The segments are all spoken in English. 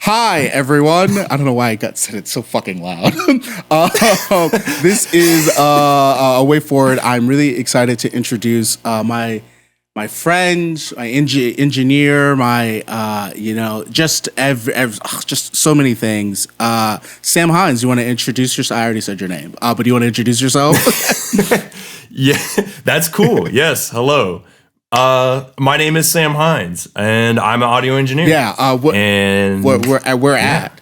Hi, everyone. I don't know why I got said it so fucking loud. This is a way forward. I'm really excited to introduce my friend, my engineer, my just so many things. Sam Hinds, you want to introduce yourself? I already said your name, but do you want to introduce yourself? Yeah, that's cool. Yes, hello. My name is Sam Hinds, and I'm an audio engineer. Yeah, we're at.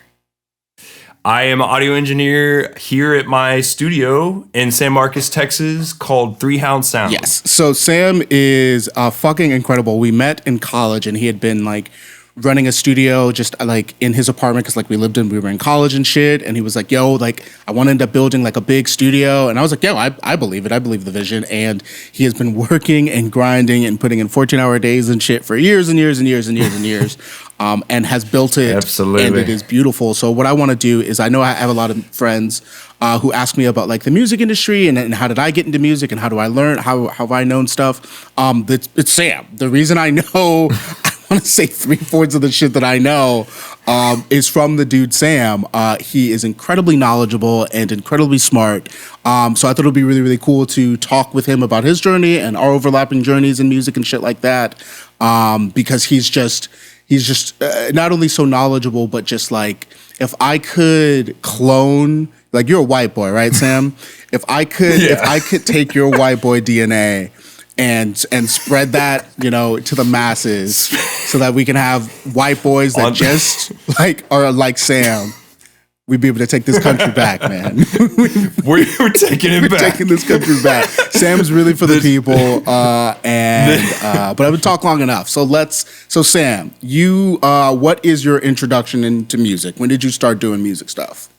I am an audio engineer here at my studio in San Marcos, Texas, called Hound Sound. Yes. So Sam is fucking incredible. We met in college, and he had been like running a studio just like in his apartment because like we were in college and shit. And he was like, "Yo, like I want to end up building like a big studio." And I was like, "Yo, I believe it. I believe the vision." And he has been working and grinding and putting in 14-hour days and shit for years and years and years and years and years. And has built it. Absolutely. And it is beautiful. So what I want to do is, I know I have a lot of friends who ask me about like the music industry and how did I get into music and how do I learn, how have I known stuff. It's Sam. The reason I know, I want to say 3/4 of the shit that I know is from the dude Sam. He is incredibly knowledgeable and incredibly smart. So I thought it would be really, really cool to talk with him about his journey and our overlapping journeys in music and shit like that. Because he's just not only so knowledgeable, but just like, if I could clone, like you're a white boy, right, Sam? If I could take your white boy DNA and spread that, to the masses so that we can have white boys that just like are like Sam. We'd be able to take this country back, man. We're taking it back. We're taking this country back. Sam's really for the people, but I've been talking long enough. So Sam, you, what is your introduction into music? When did you start doing music stuff?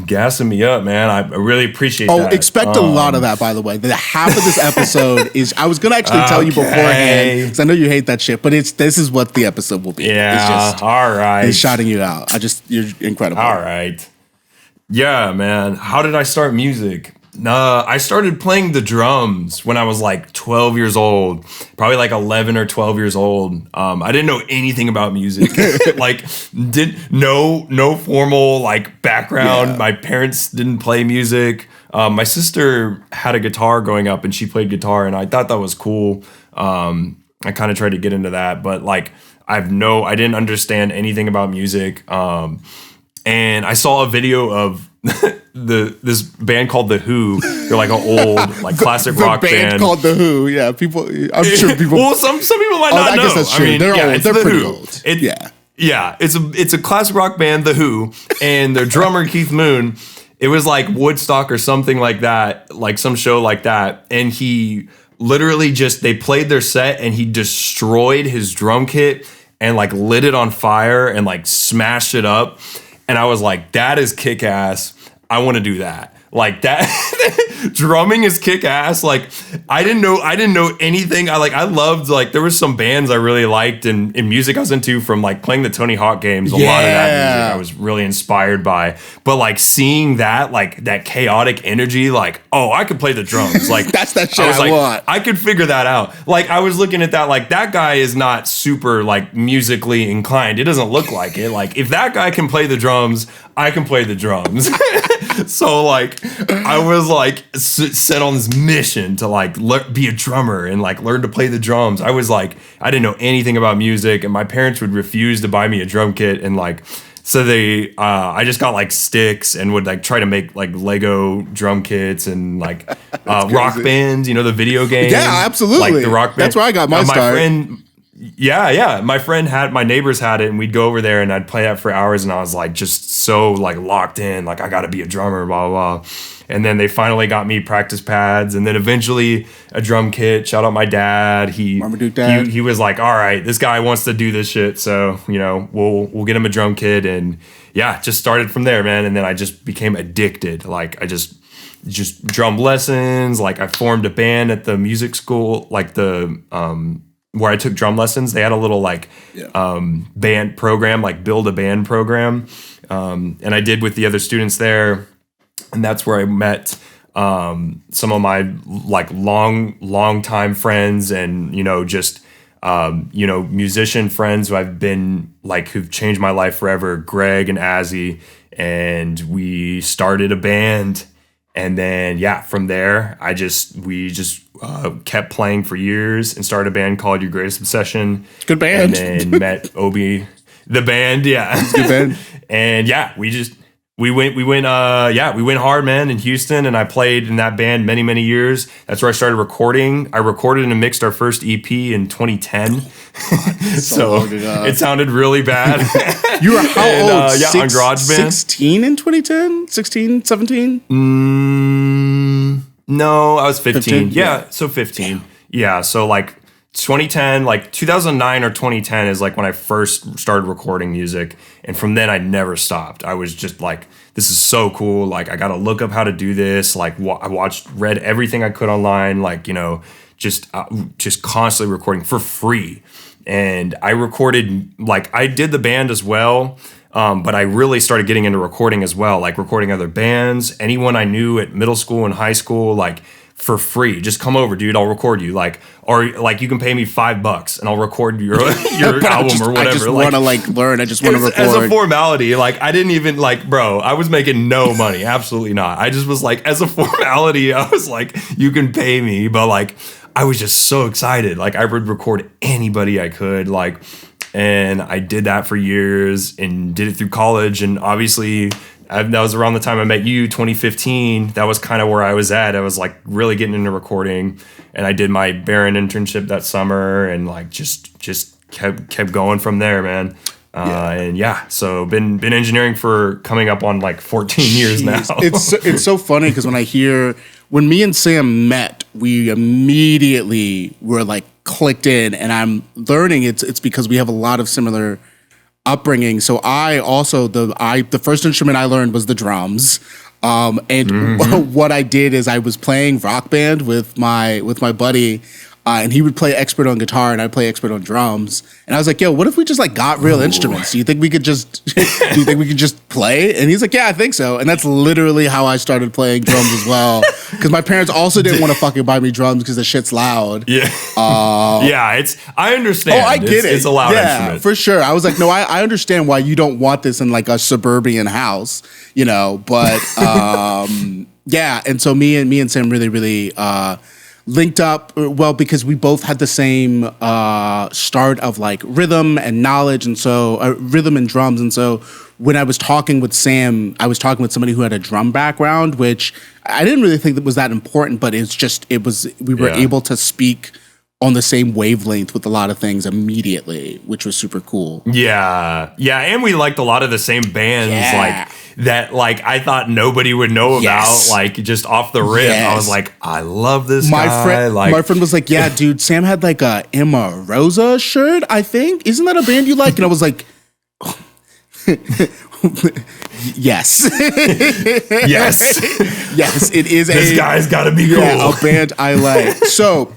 Gassing me up, man. I really appreciate that. Expect a lot of that, by the way. The half of this episode is, I was going to actually tell you beforehand, because I know you hate that shit, but this is what the episode will be. Yeah, all right. He's shouting you out. You're incredible. All right. Yeah, man. How did I start music? I started playing the drums when I was like 12 years old, probably like 11 or 12 years old. I didn't know anything about music, like no formal like background. Yeah. My parents didn't play music. My sister had a guitar growing up and she played guitar and I thought that was cool. I kind of tried to get into that, but like I didn't understand anything about music. And I saw a video of this band called The Who. They're like an old, like classic rock band called The Who. Yeah, I'm sure people. Well, some people might not know. I guess that's true. I mean, they're old. They're pretty old. Yeah, it's a classic rock band, The Who, and their drummer Keith Moon. It was like Woodstock or something like that, like some show like that, and he literally they played their set and he destroyed his drum kit and like lit it on fire and like smashed it up. And I was like, that is kick ass. I want to do that. Like that drumming is kick ass. Like I didn't know anything. I loved, like, there was some bands I really liked and in music I was into from like playing the Tony Hawk games. A lot of that music I was really inspired by. But like seeing that, like that chaotic energy, like, oh, I could play the drums. Like that's that shit I want. I could figure that out. Like I was looking at that, like that guy is not super like musically inclined. It doesn't look like it. Like if that guy can play the drums, I can play the drums. So like I was like set on this mission to like be a drummer and like learn to play the drums. I was like, I didn't know anything about music and my parents would refuse to buy me a drum kit. And like, so I just got like sticks and would like try to make like Lego drum kits and like Rock Band, the video game. Yeah, absolutely. Like the Rock Band. That's where I got my start. Yeah. My neighbors had it and we'd go over there and I'd play that for hours and I was like just so like locked in, like I gotta be a drummer, blah, blah, blah. And then they finally got me practice pads and then eventually a drum kit. Shout out my dad. He was like, all right, this guy wants to do this shit. So, we'll get him a drum kit and yeah, just started from there, man. And then I just became addicted. Like I just drum lessons. Like I formed a band at the music school, like where I took drum lessons. They had a little band program, like build a band program. And I did with the other students there. And that's where I met some of my like long time friends and, just musician friends who I've been like, who've changed my life forever, Greg and Azzy, and we started a band. And then, from there, we just kept playing for years and started a band called Your Greatest Obsession. Good band. And then met Obi, the band. Yeah. It's a good band. And we went hard, man, in Houston. And I played in that band many, many years. That's where I started recording. I recorded and mixed our first EP in 2010. So it sounded really bad. You were how old? On GarageBand. 16 in 2010? 16, 17? No, I was 15. 15? Yeah, so 15. Yeah, so like 2010, like 2009 or 2010 is like when I first started recording music. And from then I never stopped. I was just like, this is so cool. Like, I got to look up how to do this. Like, I read everything I could online, like, just constantly recording for free. And I recorded, like, I did the band as well. But I really started getting into recording as well, like recording other bands, anyone I knew at middle school and high school, like for free. Just come over, dude. I'll record you. Or you can pay me $5 and I'll record your album or whatever. I just want to learn. I just want to record. As a formality, I didn't even bro, I was making no money. Absolutely not. I just was like, as a formality, I was like, you can pay me. But I was just so excited. I would record anybody I could, and I did that for years and did it through college. And obviously that was around the time I met you, 2015. That was kind of where I was at. I was really getting into recording, and I did my Barron internship that summer, and just kept going from there, man. So been engineering for coming up on 14 years now. It's so funny because when me and Sam met, we immediately were clicked in, and I'm learning it's because we have a lot of similar upbringing. So I also the first instrument I learned was the drums. What I did is I was playing Rock Band with my buddy, and he would play expert on guitar and I'd play expert on drums. And I was like, yo, what if we just got real instruments? Do you think we could just play? And he's like, yeah, I think so. And that's literally how I started playing drums as well. Because my parents also didn't want to fucking buy me drums because the shit's loud. Yeah. I understand. Oh, I get it. It's a loud instrument. For sure. I was like, no, I understand why you don't want this in a suburban house, but and so me and Sam really linked up well because we both had the same start of rhythm and knowledge, and so rhythm and drums. And so when I was talking with Sam, I was talking with somebody who had a drum background, which I didn't really think that was that important, but we were able to speak on the same wavelength with a lot of things immediately, which was super cool. Yeah, and we liked a lot of the same bands that I thought nobody would know about, just off the rip. I was like, I love this guy. My friend was like, yeah, dude, Sam had a Emma Rosa shirt, I think. Isn't that a band you like? And I was like, yes. Yes, it is. This guy's got to be cool. A band I like. So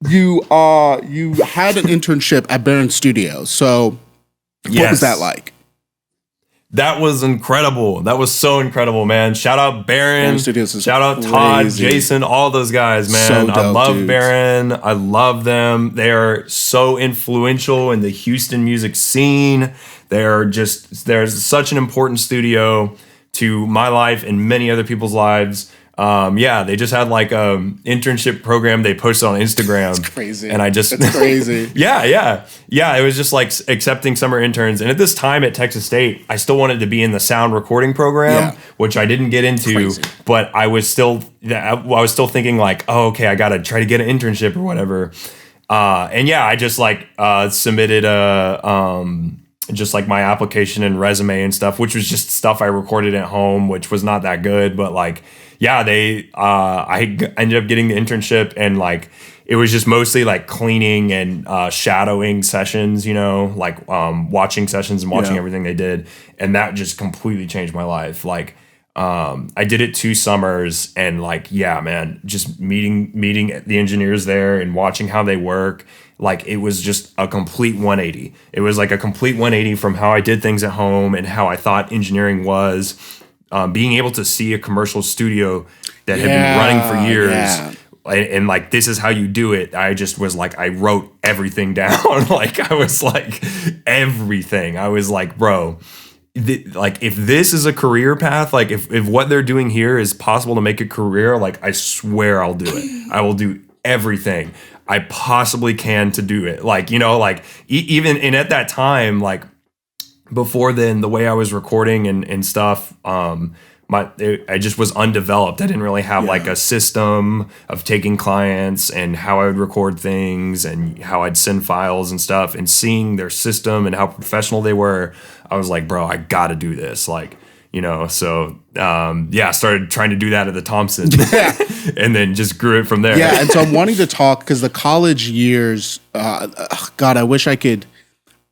you had an internship at Barron Studios. So what was that like? That was incredible. That was so incredible, man. Shout out Barron. Shout out Todd, Jason, all those guys, man. So dope, I love dudes. Barron. I love them. They are so influential in the Houston music scene. There's such an important studio to my life and many other people's lives. They just had a internship program they posted on Instagram. That's crazy. And That's crazy. Yeah. It was just accepting summer interns. And at this time at Texas State, I still wanted to be in the sound recording program, which I didn't get into. Crazy. But I was still thinking oh, okay, I got to try to get an internship or whatever. I just submitted just my application and resume and stuff, which was just stuff I recorded at home, which was not that good, but I ended up getting the internship, and it was just mostly cleaning and shadowing sessions, watching sessions and watching everything they did. And that just completely changed my life. I did it 2 summers, and man, just meeting the engineers there and watching how they work. It was just a complete 180. It was a complete 180 from how I did things at home and how I thought engineering was. Being able to see a commercial studio that had been running for years and like, this is how you do it. I just was like, I wrote everything down. Like, I was like, everything. I was like, bro, like, if this is a career path, like if what they're doing here is possible to make a career, like, I swear I'll do it. I will do everything I possibly can to do it. Like, you know, like even, and at that time, like before then, the way I was recording and stuff, I just was undeveloped. I didn't really have like a system of taking clients and how I would record things and how I'd send files and stuff, and seeing their system and how professional they were. I was like, bro, I got to do this. Like, you know, so I started trying to do that at the Thompson and then just grew it from there. Yeah. And so I'm wanting to talk because the college years, God, I wish I could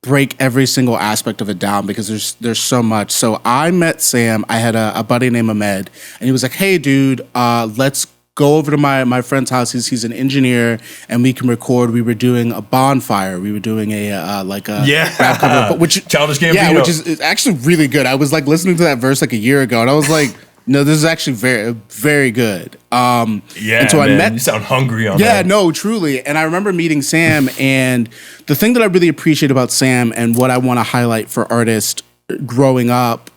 break every single aspect of it down because there's so much. So I met Sam. I had a buddy named Ahmed, and he was like, hey, dude, let's go over to my friend's house. He's an engineer, and we can record. We were doing a bonfire. We were doing a rap cover, which Childish Gambino. Yeah, which is actually really good. I was like listening to that verse like a year ago, and I was like, no, this is actually very, very good. And so man, you sound hungry on that. Yeah, no, truly. And I remember meeting Sam, and the thing that I really appreciate about Sam and what I want to highlight for artists growing up,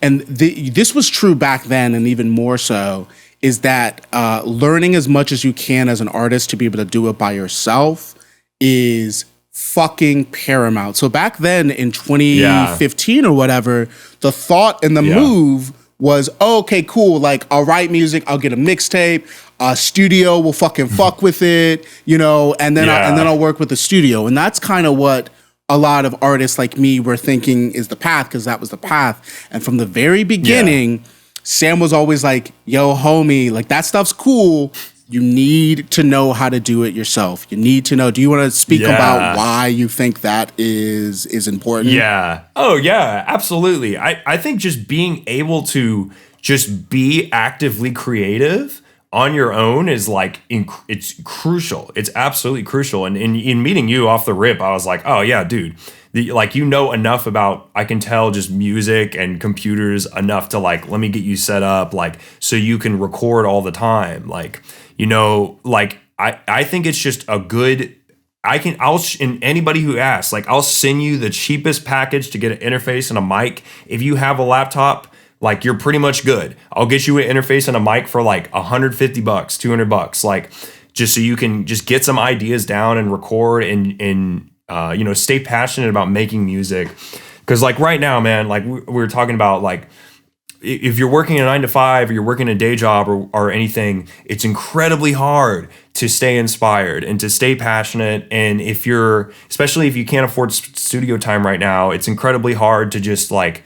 and this was true back then and even more so, is that learning as much as you can as an artist to be able to do it by yourself is fucking paramount. So back then in 2015 or whatever, the thought and the move was, oh, okay, cool. Like, I'll write music, I'll get a mixtape, a studio will fucking fuck with it, you know, and then I'll work with the studio. And that's kind of what a lot of artists like me were thinking is the path, because that was the path. And from the very beginning, Sam was always like, yo, homie, like, that stuff's cool. You need to know how to do it yourself. You need to know. Do you want to speak about why you think that is important? Yeah. Oh, yeah, absolutely. I think just being able to just be actively creative on your own is like, it's crucial. It's absolutely crucial. And in meeting you off the rip, I was like, oh, yeah, dude. Like, you know enough about, I can tell, just music and computers enough to, like, let me get you set up, like, so you can record all the time. Like, you know, like, I think it's just a good, and anybody who asks, like, I'll send you the cheapest package to get an interface and a mic. If you have a laptop, like, you're pretty much good. I'll get you an interface and a mic for like $150, $200, like, just so you can just get some ideas down and record and you know, stay passionate about making music. Because, like, right now, man, like, we were talking about, like, if you're working a 9 to 5 or you're working a day job or anything, it's incredibly hard to stay inspired and to stay passionate. And especially if you can't afford studio time right now, it's incredibly hard to just, like,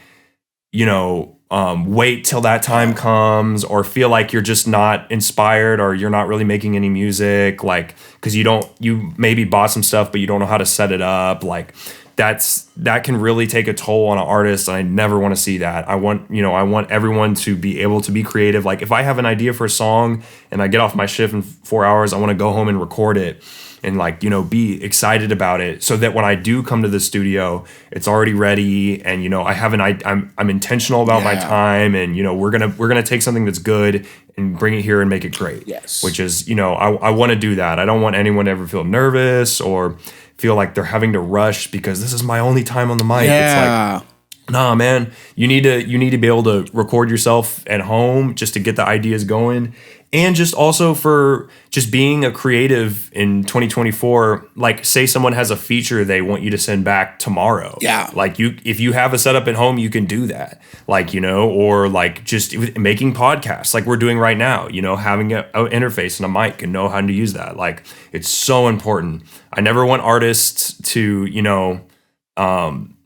you know, wait till that time comes, or feel like you're just not inspired, or you're not really making any music, like, because you maybe bought some stuff but you don't know how to set it up. Like, that can really take a toll on an artist, and I never want to see that. I want everyone to be able to be creative. Like, if I have an idea for a song and I get off my shift in 4 hours, I want to go home and record it and, like, you know, be excited about it, so that when I do come to the studio, it's already ready, and, you know, I'm intentional about my time, and, you know, we're gonna take something that's good and bring it here and make it great. Yes. Which is, you know, I want to do that. I don't want anyone to ever feel nervous or feel like they're having to rush because this is my only time on the mic. Yeah. It's like, nah, man, you need to be able to record yourself at home just to get the ideas going. And just also for just being a creative in 2024, like, say someone has a feature they want you to send back tomorrow. Yeah. Like, if you have a setup at home, you can do that. Like, you know, or like just making podcasts like we're doing right now, you know, having an interface and a mic and know how to use that. Like, it's so important. I never want artists to, you know,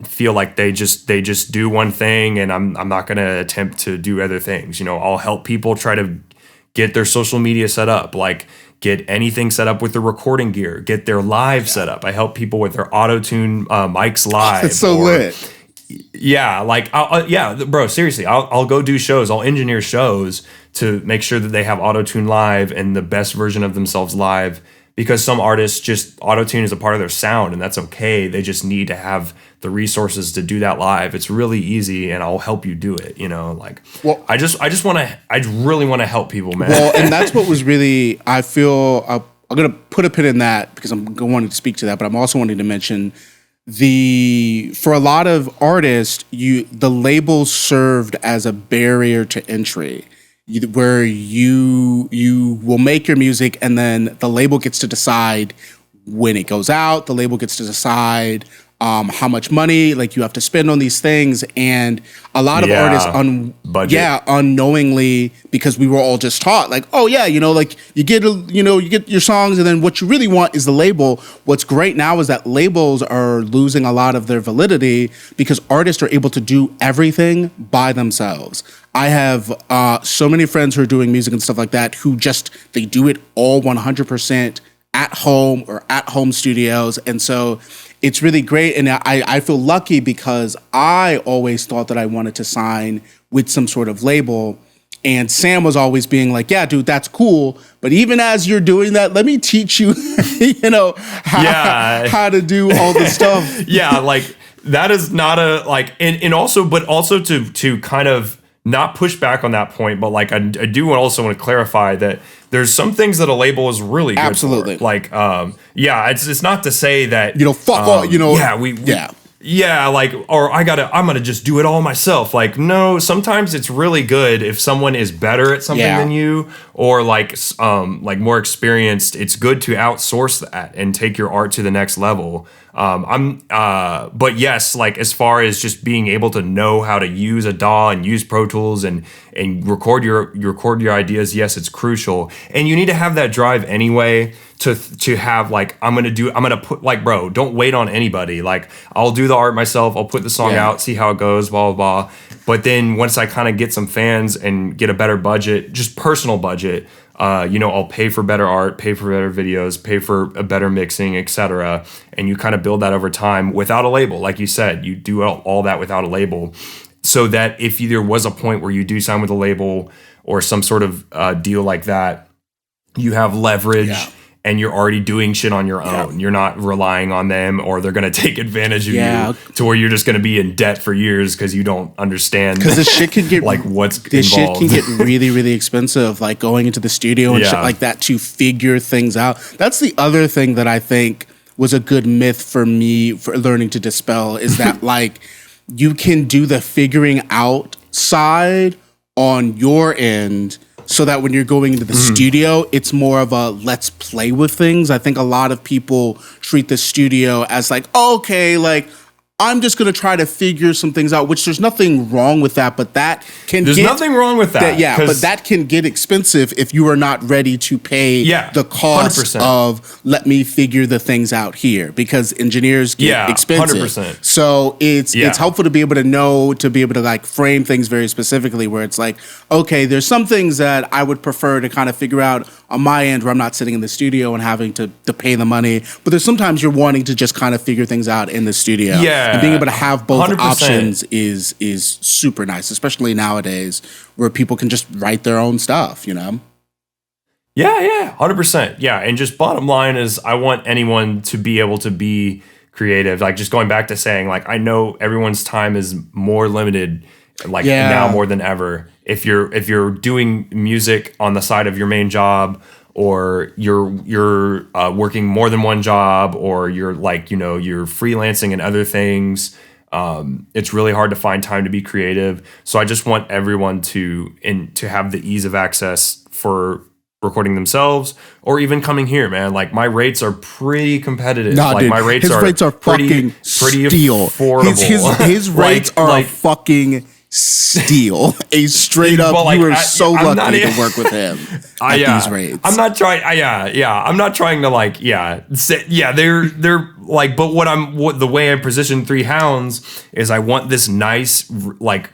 feel like they just do one thing and I'm not going to attempt to do other things. You know, I'll help people try to get their social media set up, like, get anything set up with the recording gear, get their live set up. I help people with their auto-tune mics live. It's so lit. Yeah, like, bro, seriously, I'll go do shows. I'll engineer shows to make sure that they have auto-tune live and the best version of themselves live because some artists just auto-tune is a part of their sound, and that's okay. They just need to have the resources to do that live. It's really easy, and I'll help you do it. Like, well, I really want to help people, man. Well, and that's what was really, I feel, I'm going to put a pin in that because I'm wanting to speak to that, but I'm also wanting to mention for a lot of artists, the label served as a barrier to entry. Where you will make your music and then the label gets to decide when it goes out. The label gets to decide how much money you have to spend on these things, and a lot of artists unknowingly, because we were all just taught you get your songs, and then what you really want is the label. What's great now is that labels are losing a lot of their validity because artists are able to do everything by themselves. I have so many friends who are doing music and stuff like that who they do it all 100% at home or at home studios. And so it's really great. And I feel lucky because I always thought that I wanted to sign with some sort of label. And Sam was always being like, yeah, dude, that's cool. But even as you're doing that, let me teach you, how to do all the stuff. Yeah, that is not and also to kind of not push back on that point, but I do also want to clarify that there's some things that a label is really good absolutely for. It's not to say that fuck all, or I'm gonna just do it all myself. No, sometimes it's really good if someone is better at something than you, or more experienced. It's good to outsource that and take your art to the next level. But yes, as far as just being able to know how to use a DAW and use Pro Tools and record your ideas, yes, it's crucial. And you need to have that drive anyway to have I'm gonna put bro, don't wait on anybody. I'll do the art myself, I'll put the song out, see how it goes, blah, blah, blah. But then once I kind of get some fans and get a better budget, just personal budget, I'll pay for better art, pay for better videos, pay for a better mixing, etc. And you kind of build that over time without a label. Like you said, you do all that without a label, so that if there was a point where you do sign with a label or some sort of deal like that, you have leverage. Yeah. And you're already doing shit on your own. You're not relying on them, or they're going to take advantage of you to where you're just going to be in debt for years because you don't understand. Because this shit can get what's this involved. Shit can get really, really expensive. Going into the studio and shit like that to figure things out. That's the other thing that I think was a good myth for me for learning to dispel is that you can do the figuring out side on your end. So that when you're going into the studio, it's more of a let's play with things. I think a lot of people treat the studio as I'm just going to try to figure some things out, which there's nothing wrong with that, but there's nothing wrong with that. But that can get expensive if you are not ready to pay the cost 100%. Of let me figure the things out here, because engineers get expensive. 100%. So it's helpful to be able to know, to be able to frame things very specifically where it's okay, there's some things that I would prefer to kind of figure out on my end where I'm not sitting in the studio and having to pay the money, but there's sometimes you're wanting to just kind of figure things out in the studio. And being able to have both 100%. Options is super nice, especially nowadays where people can just write their own stuff, Yeah, 100%. Yeah, and just bottom line is I want anyone to be able to be creative. Just going back to saying, I know everyone's time is more limited, now more than ever. If you're doing music on the side of your main job, or you're working more than one job, or you're you're freelancing and other things, it's really hard to find time to be creative. So I just want everyone to have the ease of access for recording themselves, or even coming here, man. My rates are pretty competitive. Dude, my rates are pretty steel. Affordable. His rates are fucking steel. A straight up, you are so lucky to work with him at these rates. I'm not trying. I'm not trying to they're but the way I position Three Hounds is I want this nice,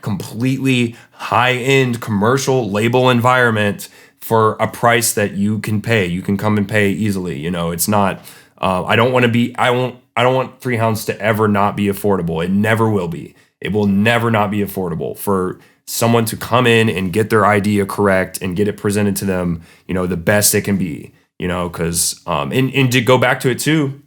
completely high end commercial label environment for a price that you can pay. You can come and pay easily. It's not. I don't want Three Hounds to ever not be affordable. It never will be. It will never not be affordable for someone to come in and get their idea correct and get it presented to them, the best it can be. because and to go back to it too,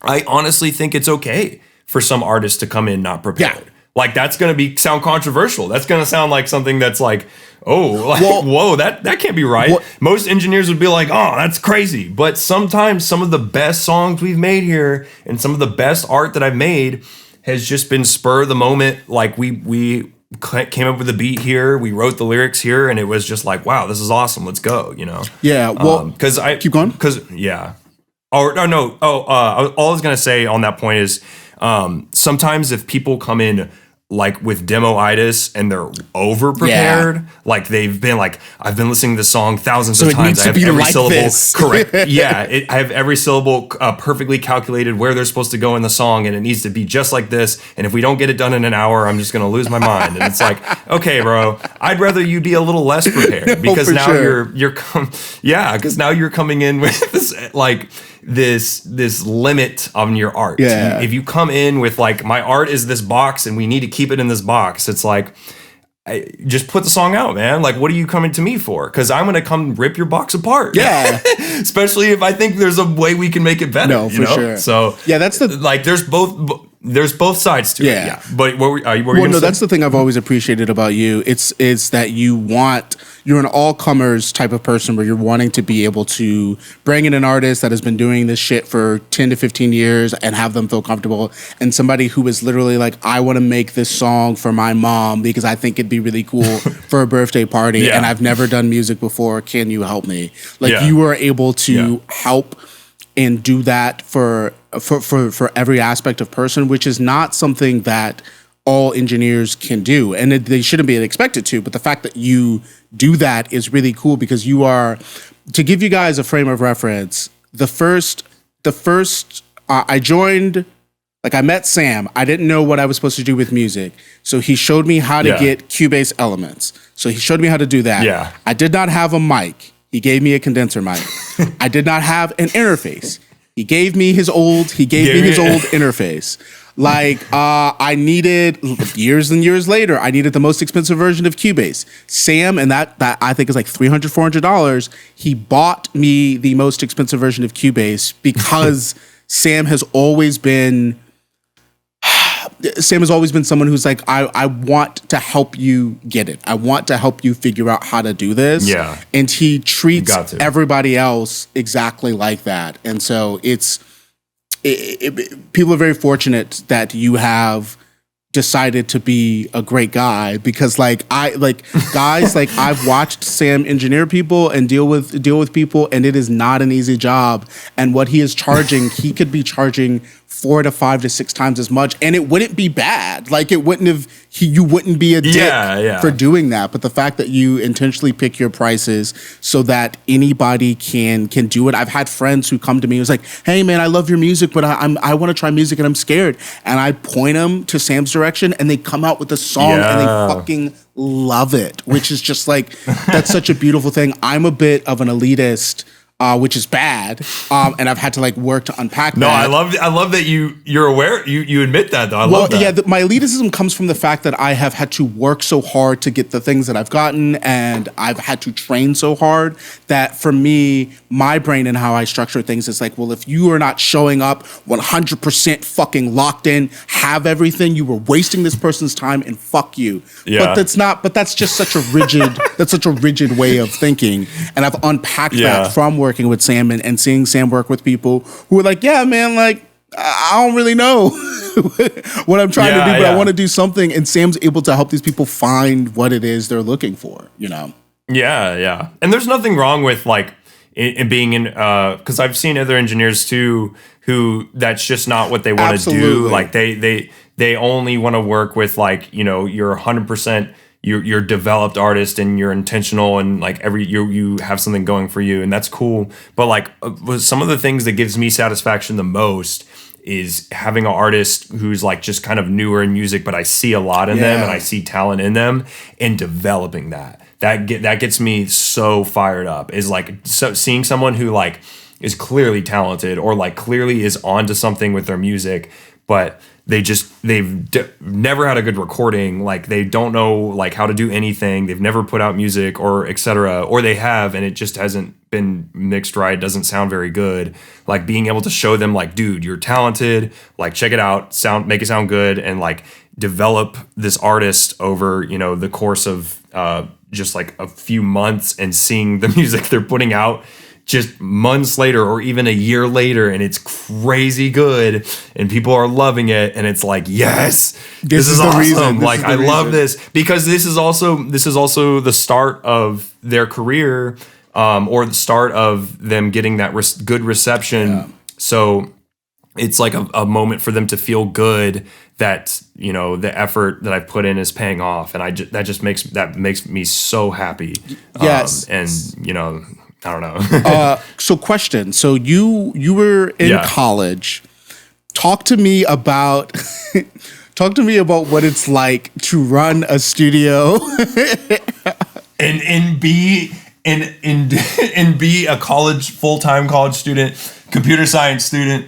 I honestly think it's okay for some artists to come in not prepared. Yeah. Like that's going to sound controversial. That's going to sound like something that's like, whoa, that can't be right. Most engineers would be like, oh, that's crazy. But sometimes some of the best songs we've made here and some of the best art that I've made has just been spur of the moment. Like we came up with a beat here, we wrote the lyrics here, and it was just like, wow, this is awesome. Let's go. Yeah. Well, because I keep going. Because yeah. All I was gonna say on that point is sometimes if people come in like with demo-itis and they're over prepared, like they've been like, I've been listening to this song thousands of times. I have every syllable correct. Yeah, I have every syllable perfectly calculated where they're supposed to go in the song, and it needs to be just like this. And if we don't get it done in an hour, I'm just gonna lose my mind. And it's like, okay, bro, I'd rather you be a little less prepared because now because now you're coming in with this like this limit on your art. Yeah. If you come in with like, my art is this box and we need to keep it in this box, it's like, just put the song out, man. Like, what are you coming to me for? Because I'm gonna come rip your box apart. Yeah. Especially if I think there's a way we can make it better. No, for sure. So yeah, that's the like. There's both sides to it. Yeah. But what were you gonna say? That's the thing I've always appreciated about you. It's that you're an all-comers type of person where you're wanting to be able to bring in an artist that has been doing this shit for 10 to 15 years and have them feel comfortable, and somebody who is literally like, I want to make this song for my mom because I think it'd be really cool for a birthday party, and I've never done music before. Can you help me? Like you are able to help and do that for every aspect of person, which is not something that all engineers can do, and they shouldn't be expected to. But the fact that you do that is really cool because you are, to give you guys a frame of reference, the first I joined, like I met Sam. I didn't know what I was supposed to do with music, so he showed me how to get Cubase elements. So he showed me how to do that. Yeah. I did not have a mic. He gave me a condenser mic. I did not have an interface. He gave me his old interface. Like, I needed, years and years later, I needed the most expensive version of Cubase. Sam, and that I think is like $300, $400, he bought me the most expensive version of Cubase because Sam has always been someone who's like, I want to help you get it. I want to help you figure out how to do this. Yeah. And he treats everybody else exactly like that. And so people are very fortunate that you have decided to be a great guy, because guys like I've watched Sam engineer people and deal with people, and it is not an easy job. And what he is charging, he could be charging 4 to 5 to 6 times as much, and it wouldn't be bad. Like you wouldn't be a dick for doing that. But the fact that you intentionally pick your prices so that anybody can do it. I've had friends who come to me who's like, hey man, I love your music, but I want to try music and I'm scared. And I point them to Sam's direction and they come out with a song and they fucking love it, which is just like, that's such a beautiful thing. I'm a bit of an elitist, which is bad, and I've had to like work to unpack that. No, I love that you're aware. You admit that though. I love that. Yeah, my elitism comes from the fact that I have had to work so hard to get the things that I've gotten, and I've had to train so hard that for me, my brain and how I structure things is like, well, if you are not showing up 100% fucking locked in, have everything, you were wasting this person's time, and fuck you. Yeah. But that's just such a rigid way of thinking, and I've unpacked that from working with Sam and seeing Sam work with people who are like, yeah, man, like, I don't really know what I'm trying to do, but I want to do something. And Sam's able to help these people find what it is they're looking for, Yeah, yeah. And there's nothing wrong with like in being in, because I've seen other engineers too who that's just not what they want to do. Like they only want to work with like, you're 100%. You're developed artist and you're intentional and like you have something going for you, and that's cool. But like some of the things that gives me satisfaction the most is having an artist who's like just kind of newer in music, but I see a lot in them and I see talent in them, and developing that gets me so fired up. Is like seeing someone who like is clearly talented or like clearly is onto something with their music, but they've never had a good recording. Like they don't know like how to do anything. They've never put out music or etc. Or they have, and it just hasn't been mixed right. Doesn't sound very good. Like being able to show them like, dude, you're talented. Like check it out. Make it sound good, and like develop this artist over the course of just like a few months, and seeing the music they're putting out just months later or even a year later, and it's crazy good and people are loving it, and it's like, yes, this is awesome. Like I love this, because this is also the start of their career, or the start of them getting that good reception. Yeah. So it's like a moment for them to feel good that the effort that I put in is paying off, and that makes me so happy. Yes. And I don't know. So question. So you were in college. Talk to me about what it's like to run a studio and be a full-time college student, computer science student,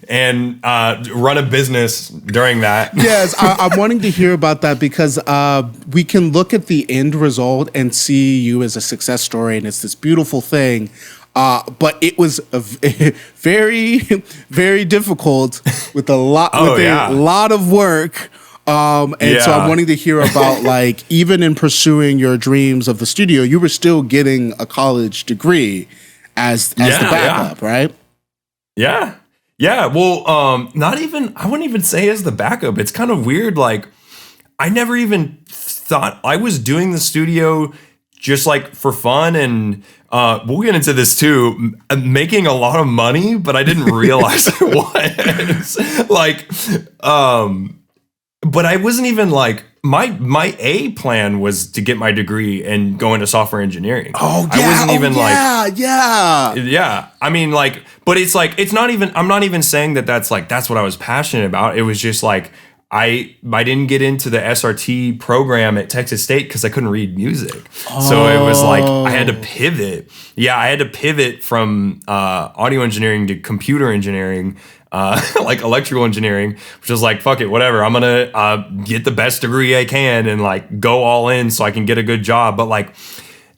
and run a business during that. Yes, I'm wanting to hear about that, because we can look at the end result and see you as a success story, and it's this beautiful thing. But it was very, very difficult with a lot of work. So I'm wanting to hear about, like, even in pursuing your dreams of the studio, you were still getting a college degree as the backup, right? Yeah. Yeah, well, I wouldn't even say as the backup. It's kind of weird. Like, I never even thought I was doing the studio just like for fun. And we'll get into this too, making a lot of money, but I didn't realize it was. Like, but I wasn't even like, my A plan was to get my degree and go into software engineering. Oh, yeah. I wasn't even Yeah. Yeah. I mean, like, but it's like, I'm not even saying that's what I was passionate about. It was just like, I didn't get into the SRT program at Texas State because I couldn't read music. So it was like, I had to pivot. Yeah, I had to pivot from audio engineering to computer engineering, like electrical engineering, which was like, fuck it, whatever. I'm going to get the best degree I can and like go all in so I can get a good job. But like,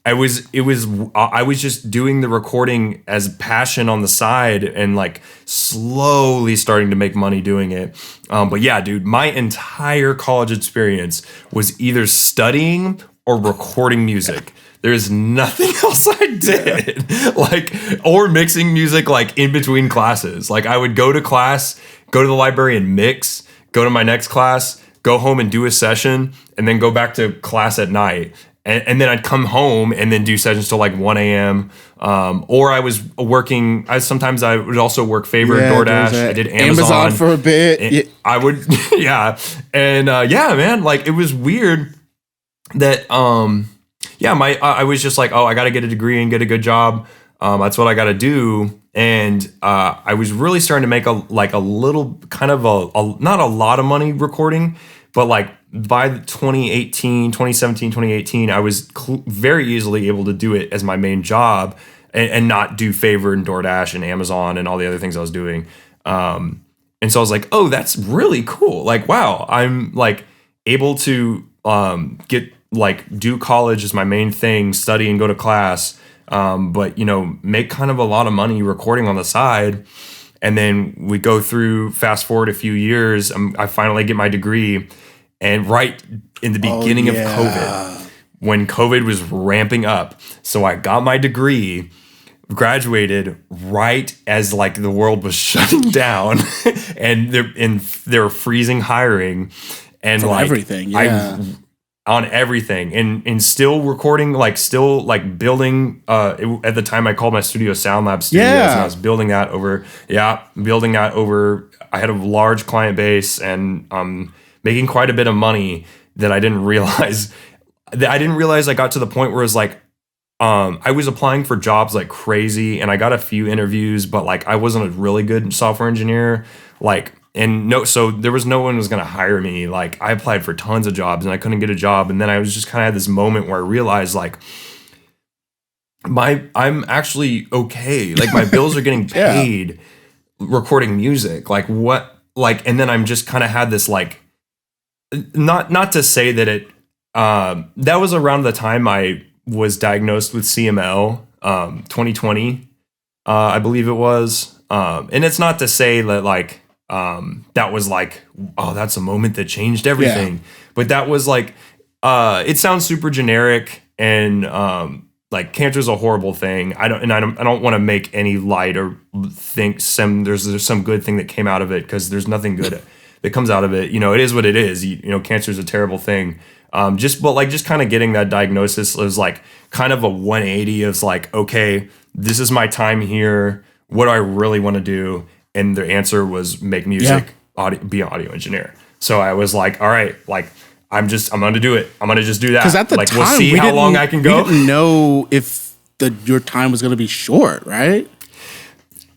I was just doing the recording as passion on the side and like slowly starting to make money doing it. But yeah, dude, my entire college experience was either studying or recording music. There's nothing else I did, like, or mixing music like in between classes. Like I would go to class, go to the library and mix, go to my next class, go home and do a session, and then go back to class at night. And then I'd come home and then do sessions till like 1 a.m. Or I was working. Sometimes I would also work Foward, DoorDash. I did Amazon for a bit. I would, yeah. And man, like it was weird that, I was just like, oh, I got to get a degree and get a good job. That's what I got to do. And I was really starting to make a little kind of not a lot of money recording, but like by 2017, 2018, I was very easily able to do it as my main job and not do Foward and DoorDash and Amazon and all the other things I was doing. And so I was like, oh, that's really cool. Like, wow, I'm like able to get like do college as my main thing, study and go to class, but make kind of a lot of money recording on the side. And then we go through, fast forward a few years, I finally get my degree. And right in the beginning of COVID, when COVID was ramping up, so I got my degree, graduated right as like the world was shutting down, and they're freezing hiring, and for like everything, on everything, and still recording, like still like building. At the time, I called my studio Sound Lab Studios, and I was building that over. I had a large client base, and making quite a bit of money that I didn't realize. I got to the point where it was like, I was applying for jobs like crazy, and I got a few interviews, but like I wasn't a really good software engineer. So there was no one who was going to hire me. Like I applied for tons of jobs and I couldn't get a job. And then I was just kind of had this moment where I realized like I'm actually okay. Like my bills are getting paid recording music. Like what like, and then I'm just kind of had this like, not to say that it, that was around the time I was diagnosed with CML, 2020, I believe it was. And it's not to say that like, that was like, oh, that's a moment that changed everything. But that was like, it sounds super generic, and like cancer is a horrible thing. I don't want to make any light or think there's some good thing that came out of it, because there's nothing good that comes out of it. You know, it is what it is. You know, cancer is a terrible thing. Just kind of getting that diagnosis was like kind of a 180 of like, okay, this is my time here. What do I really want to do? And the answer was make music, be an audio engineer. So I was like, all right, like I'm going to do it. I'm going to just do that. Because at the like, time, we'll see how long I can go. We didn't know if your time was going to be short, right?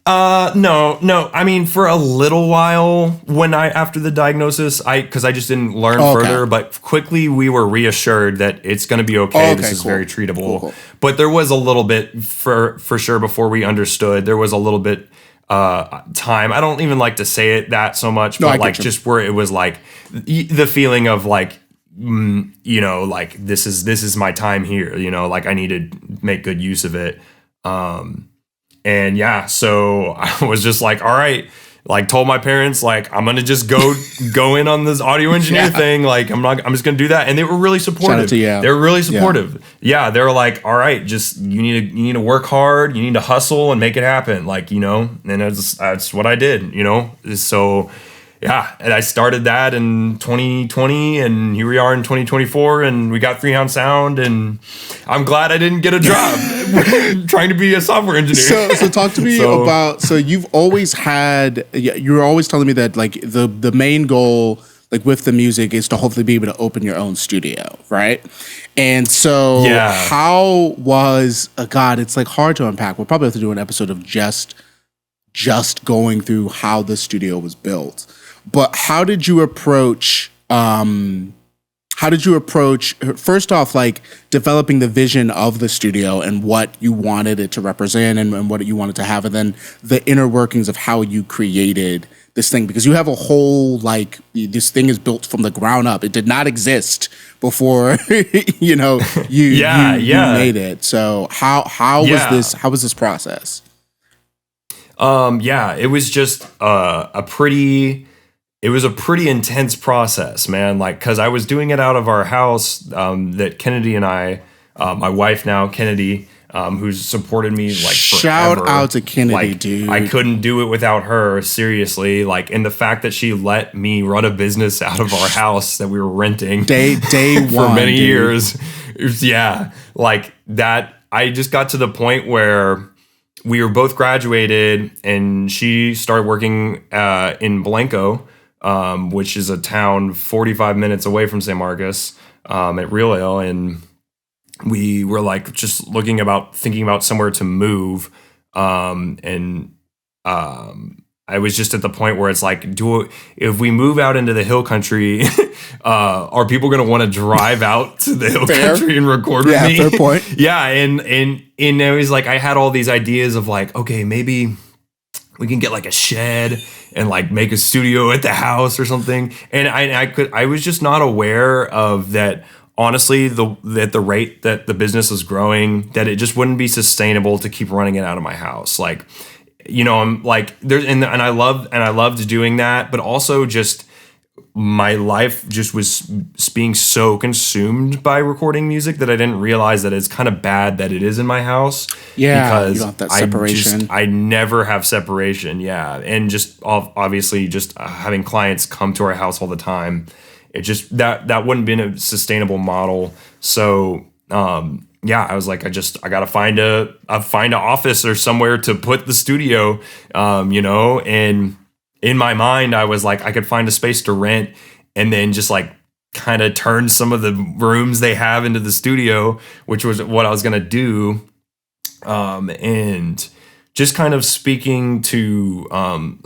No. I mean, for a little while after the diagnosis, because I just didn't learn further, but quickly we were reassured that it's going to be okay. This is very treatable. Cool. But there was a little bit for sure before we understood. There was a little bit time. I don't even like to say it that so much, but like just where it was like the feeling of like, you know, like this is my time here, you know, like I need to make good use of it. And yeah, so I was just like, all right, like told my parents, like, I'm going to just go in on this audio engineer thing. Like, I'm just going to do that. And they were really supportive. They were really supportive. Yeah. They were like, all right, just, you need to work hard. You need to hustle and make it happen. Like, you know, and that's what I did, you know? So yeah. And I started that in 2020, and here we are in 2024, and we got Hound Sound, and I'm glad I didn't get a job trying to be a software engineer. So talk to me about, so you've always had, you're always telling me that like the main goal, like with the music, is to hopefully be able to open your own studio, right? And so how was, God, it's like hard to unpack. We'll probably have to do an episode of just going through how the studio was built. But how did you approach first off, like developing the vision of the studio and what you wanted it to represent and what you wanted to have, and then the inner workings of how you created this thing? Because you have a whole, like, this thing is built from the ground up. It did not exist before, you know, you made it. So how was this process? It was just a pretty intense process, man. Like, cause I was doing it out of our house, that Kennedy and I, my wife now, Kennedy, who's supported me like forever. Shout out to Kennedy, like, dude. I couldn't do it without her, seriously. Like, and the fact that she let me run a business out of our house that we were renting day for one, many dude. years. Yeah. Like that, I just got to the point where we were both graduated, and she started working, in Blanco, which is a town 45 minutes away from San Marcos, at Real Ale. And we were like just thinking about somewhere to move. I was just at the point where it's like, if we move out into the hill country, are people going to want to drive out to the hill country and record with me? Yeah, fair point. Yeah. And it was like, I had all these ideas of like, okay, maybe we can get like a shed and like make a studio at the house or something. And I was just not aware of that. Honestly, at the rate that the business is growing, that it just wouldn't be sustainable to keep running it out of my house. Like, you know, I'm like I loved doing that, but also just my life just was being so consumed by recording music that I didn't realize that it's kind of bad that it is in my house. Yeah, because you don't have that separation. I never have separation. Yeah, and just obviously just having clients come to our house all the time, it just that wouldn't been a sustainable model. So yeah, I was like, I gotta find a office or somewhere to put the studio, you know. And in my mind, I was like, I could find a space to rent, and then just like kind of turn some of the rooms they have into the studio, which was what I was gonna do. And just kind of speaking to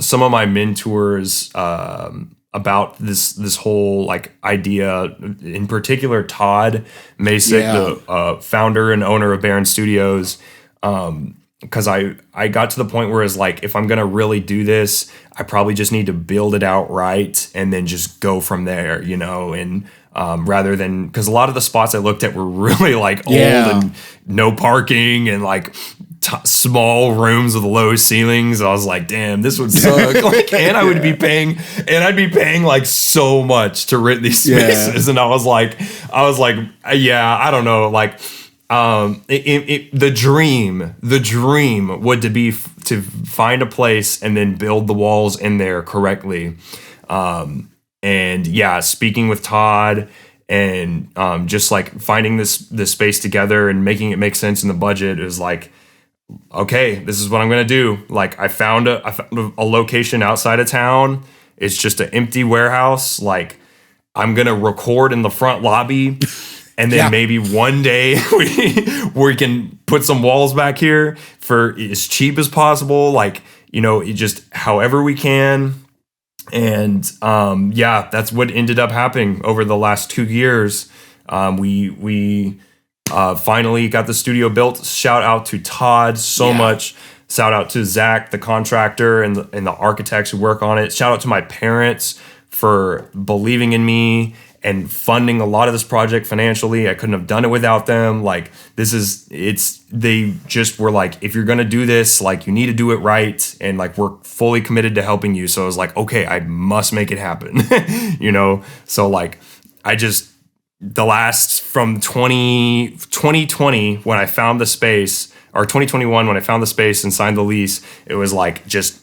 some of my mentors about this whole like idea, in particular Todd Masick, the founder and owner of Baron Studios. because I got to the point where it's like, if I'm gonna really do this, I probably just need to build it out right and then just go from there, you know, and rather than, because a lot of the spots I looked at were really like old and no parking and like small rooms with low ceilings. I was like, damn, this would suck. Like, and I would be paying, and I'd be paying like so much to rent these spaces. And I was like, yeah, I don't know, like. The dream would to be to find a place and then build the walls in there correctly. And yeah, speaking with Todd and just like finding this space together and making it make sense in the budget is like, okay, this is what I'm gonna do. Like I found a location outside of town. It's just an empty warehouse. Like I'm gonna record in the front lobby. And then maybe one day we can put some walls back here for as cheap as possible. Like, you know, just however we can. And that's what ended up happening over the last 2 years. We finally got the studio built. Shout out to Todd so much. Shout out to Zach, the contractor, and the architects who work on it. Shout out to my parents for believing in me and funding a lot of this project financially. I couldn't have done it without them. Like they just were like, if you're gonna do this, like you need to do it right. And like, we're fully committed to helping you. So I was like, okay, I must make it happen. You know? So like, from 2020, when I found the space, or 2021, when I found the space and signed the lease, it was like, just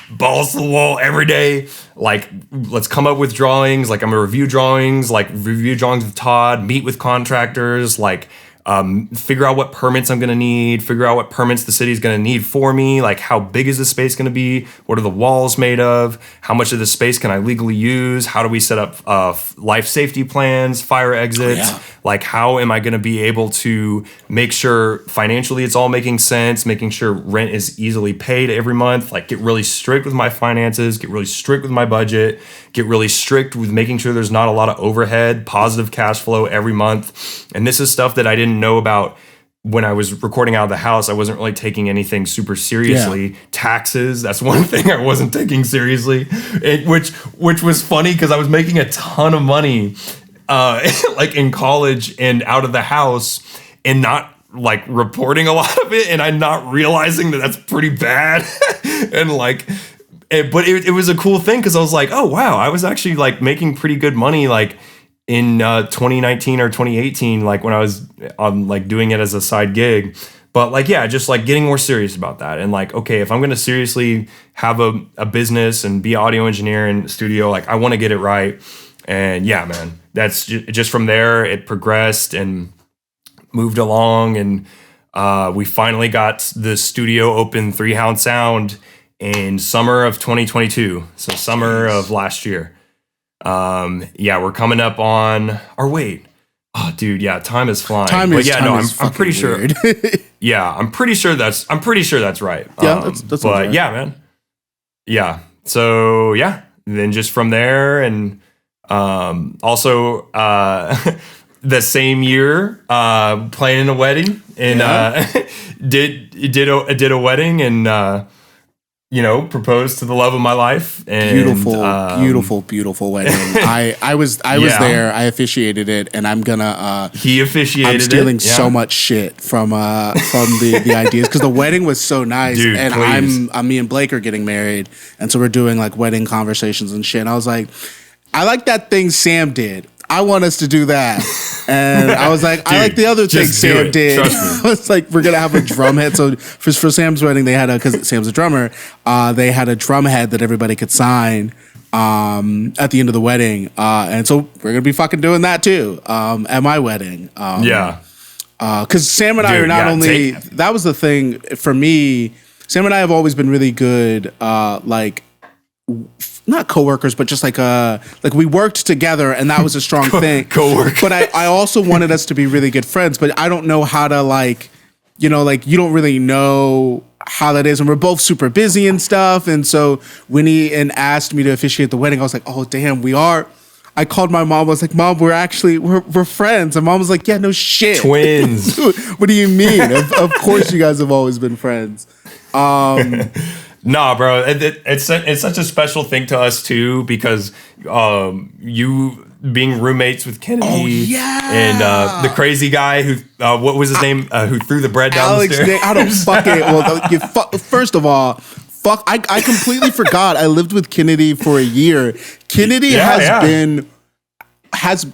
balls to the wall every day. Like, let's come up with drawings. Like, I'm gonna review drawings with Todd, meet with contractors, like figure out what permits I'm gonna need, figure out what permits the city's gonna need for me, like how big is the space gonna be, what are the walls made of, how much of the space can I legally use, how do we set up life safety plans, fire exits, like how am I gonna be able to make sure financially it's all making sense, making sure rent is easily paid every month, like get really strict with my finances, get really strict with my budget, get really strict with making sure there's not a lot of overhead, positive cash flow every month. And this is stuff that I didn't know about when I was recording out of the house. I wasn't really taking anything super seriously. Taxes, that's one thing I wasn't taking seriously, which was funny because I was making a ton of money like in college and out of the house and not like reporting a lot of it, and I'm not realizing that that's pretty bad. And like, but it was a cool thing because I was like, oh wow, I was actually like making pretty good money like in 2019 or 2018, like when I was like doing it as a side gig. But like, yeah, just like getting more serious about that. And like, okay, if I'm going to seriously have a business and be audio engineer in the studio, like I want to get it right. And yeah, man, that's just from there, it progressed and moved along. And we finally got the studio open, 3 Hound Sound, in summer of 2022. So summer of last year. We're coming up on our wait. Oh, dude, yeah, time is flying. I'm pretty sure. Yeah, I'm pretty sure that's right. Yeah, that's right. Yeah, man. Yeah. So yeah, then just from there, and also the same year, planning a wedding, and did a wedding, and proposed to the love of my life. And, beautiful wedding. I was there. I officiated it, and I'm gonna. He officiated. I'm stealing so much shit from the ideas because the wedding was so nice. Dude, and please. me and Blake are getting married, and so we're doing like wedding conversations and shit. And I was like, I like that thing Sam did. I want us to do that. And I was like, dude, I like the other thing Sam did. I was like, we're going to have a drum head. So for Sam's wedding, they had because Sam's a drummer, they had a drum head that everybody could sign at the end of the wedding. And so we're going to be fucking doing that too at my wedding. Because Sam and I are not only, that was the thing for me, Sam and I have always been really good, not coworkers, but just like we worked together, and that was a strong thing. Coworker. But I also wanted us to be really good friends. But I don't know how to you don't really know how that is, and we're both super busy and stuff. And so when he asked me to officiate the wedding, I was like, oh damn, we are. I called my mom. I was like, Mom, we're friends. And Mom was like, yeah, no shit. Twins. What do you mean? Of course you guys have always been friends. Nah, bro, it's such a special thing to us too, because you being roommates with Kennedy and the crazy guy who what was his name who threw the bread down the stairs. I don't fucking first of all, I completely forgot I lived with Kennedy for a year. Kennedy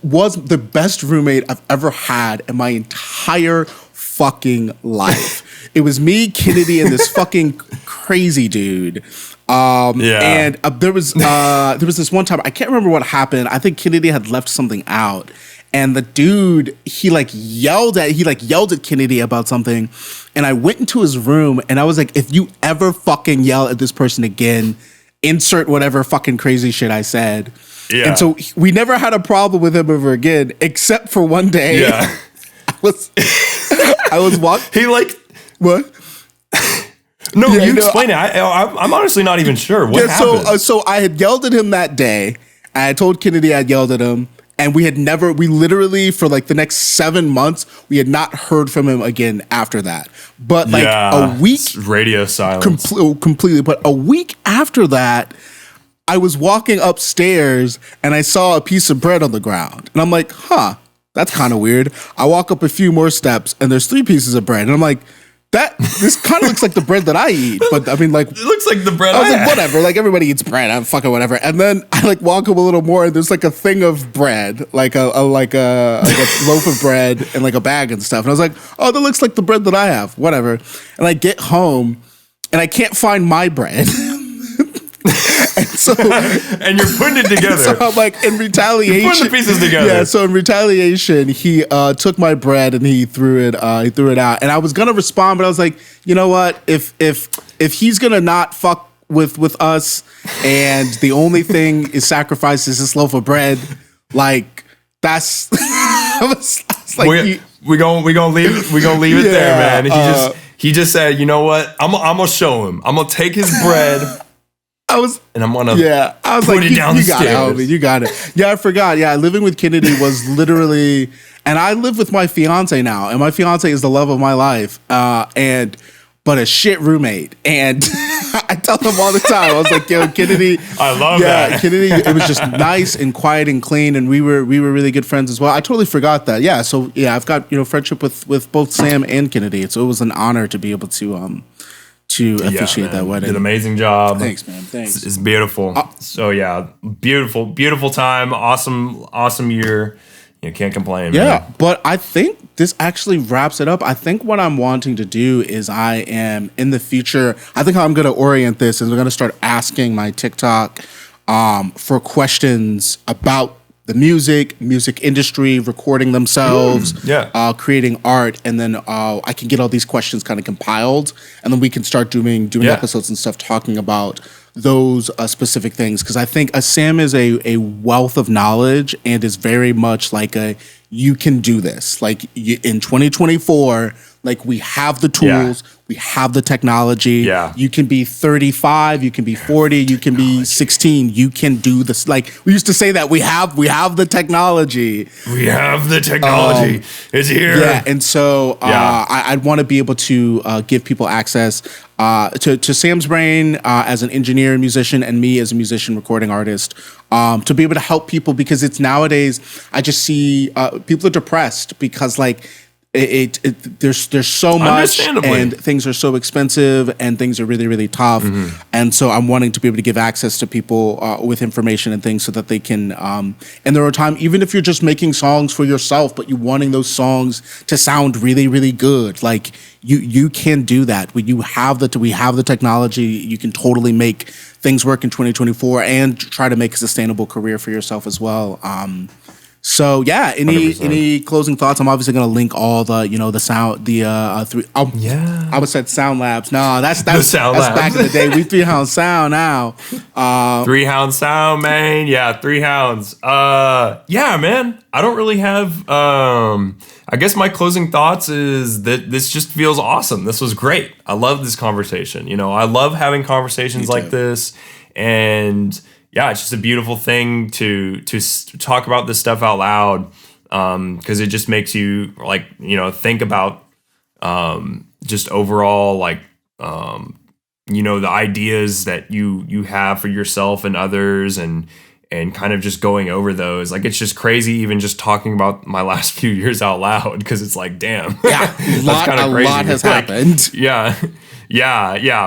was the best roommate I've ever had in my entire fucking life. It was me, Kennedy, and this fucking crazy dude. And there was this one time, I can't remember what happened. I think Kennedy had left something out, and the dude he yelled at Kennedy about something, and I went into his room and I was like, if you ever fucking yell at this person again, insert whatever fucking crazy shit I said. Yeah. And so we never had a problem with him ever again, except for one day. Yeah. I was walking. What? No, you explain it. I'm honestly not even sure what happened. So I had yelled at him that day. I told Kennedy I'd yelled at him, and we literally for the next 7 months, we had not heard from him again after that. But a week, radio silence, completely. But a week after that, I was walking upstairs and I saw a piece of bread on the ground, and I'm like, huh, that's kind of weird. I walk up a few more steps, and there's 3 pieces of bread, and I'm like, this kind of looks like the bread that I eat, but I mean, it looks like the bread. I was like, whatever, everybody eats bread. I'm fucking whatever. And then I walk up a little more, and there's a thing of bread, like a loaf of bread and a bag and stuff. And I was like, oh, that looks like the bread that I have, whatever. And I get home, and I can't find my bread. And you're putting it together. So I'm in retaliation, you're putting the pieces together. Yeah. So in retaliation, he took my bread and he threw it out. And I was gonna respond, but I was like, you know what? If he's gonna not fuck with us, and the only thing is sacrificed is this loaf of bread, that's. I was we gonna leave it there, man. He just said, you know what? I'm gonna show him. I'm gonna take his bread. I was put it down the stairs. You got it. Yeah, I forgot. Yeah, living with Kennedy was literally, and I live with my fiance now, and my fiance is the love of my life, but a shit roommate. And I tell him all the time, I was like, yo, Kennedy. I love that. Yeah, Kennedy, it was just nice and quiet and clean, and we were really good friends as well. I totally forgot that. Yeah, so yeah, I've got friendship with both Sam and Kennedy. So it was an honor to be able to officiate that wedding. Did an amazing job. Thanks, man. Thanks. It's beautiful. So yeah, beautiful time. Awesome year. You can't complain. Yeah, man. But I think this actually wraps it up. I think what I'm wanting to do is I am in the future. I think how I'm going to orient this is we're going to start asking my TikTok for questions about the music industry, recording themselves, creating art, and then I can get all these questions kind of compiled, and then we can start doing episodes and stuff talking about those specific things. Because I think Sam is a wealth of knowledge and is very much you can do this. In 2024, we have the tools, we have the technology. Yeah. You can be 35, you can be 40, you can be 16. You can do this. We used to say that we have the technology. We have the technology. It's here. Yeah, and so I'd want to be able to give people access to Sam's brain as an engineer and musician, and me as a musician recording artist, to be able to help people, because it's nowadays I just see people are depressed because there's so much and things are so expensive and things are really, really tough. Mm-hmm. And so I'm wanting to be able to give access to people with information and things so that they can, in their own time, even if you're just making songs for yourself, but you wanting those songs to sound really, really good. You can do that. We have the technology. You can totally make things work in 2024 and try to make a sustainable career for yourself as well. So yeah, any closing thoughts? I'm obviously going to link all the the sound three. I would said Sound Labs. No, that's Sound Labs. Back in the day. We 3 Hound Sound now. 3 Hound Sound, man. Yeah, 3 Hounds. Yeah, man. I don't really have. I guess my closing thoughts is that this just feels awesome. This was great. I love this conversation. I love having conversations like this, and yeah, it's just a beautiful thing to talk about this stuff out loud, because it just makes you like, think about just overall like, the ideas that you have for yourself and others, and kind of just going over those. Like, it's just crazy even just talking about my last few years out loud, because it's like, damn. Yeah, that's kind of crazy. A lot has like, happened. Yeah.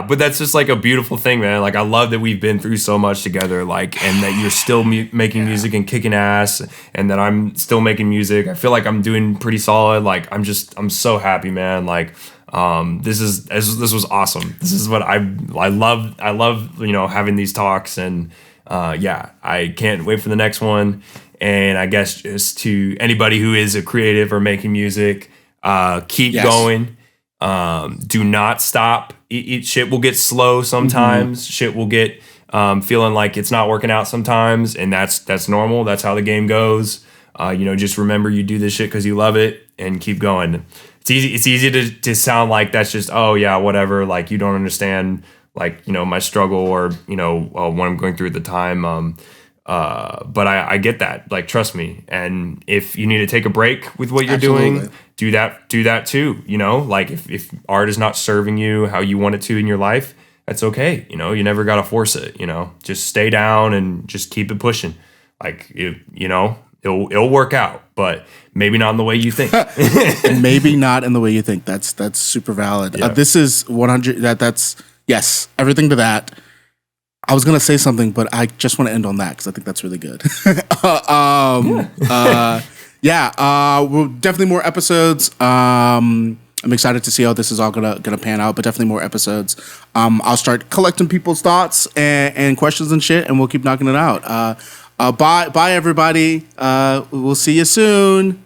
But that's just like a beautiful thing, man. Like, I love that we've been through so much together, like, and that you're still making music and kicking ass, and that I'm still making music. I feel like I'm doing pretty solid. Like, I'm so happy, man. Like, this was awesome. This is what I love. I love, having these talks, and I can't wait for the next one. And I guess just to anybody who is a creative or making music, keep going. Do not stop. Shit will get slow sometimes. Mm-hmm. Shit will get feeling like it's not working out sometimes, and that's normal. That's how the game goes. Just remember, you do this shit because you love it, and keep going. It's easy to sound like that's just, oh yeah, whatever. Like, you don't understand, like, my struggle, or what I'm going through at the time. But I get that. Like, trust me. And if you need to take a break with what you're doing, do that too. Like, if art is not serving you how you want it to in your life, that's okay. You never got to force it. Just stay down and just keep it pushing. Like, it'll work out, but maybe not in the way you think. Maybe not in the way you think. That's super valid. Yeah. This is 100. That's yes, everything to that. I was gonna say something, but I just want to end on that because I think that's really good. Well, definitely more episodes. I'm excited to see how this is all gonna pan out, but definitely more episodes. I'll start collecting people's thoughts and questions and shit, and we'll keep knocking it out. Bye everybody. We'll see you soon.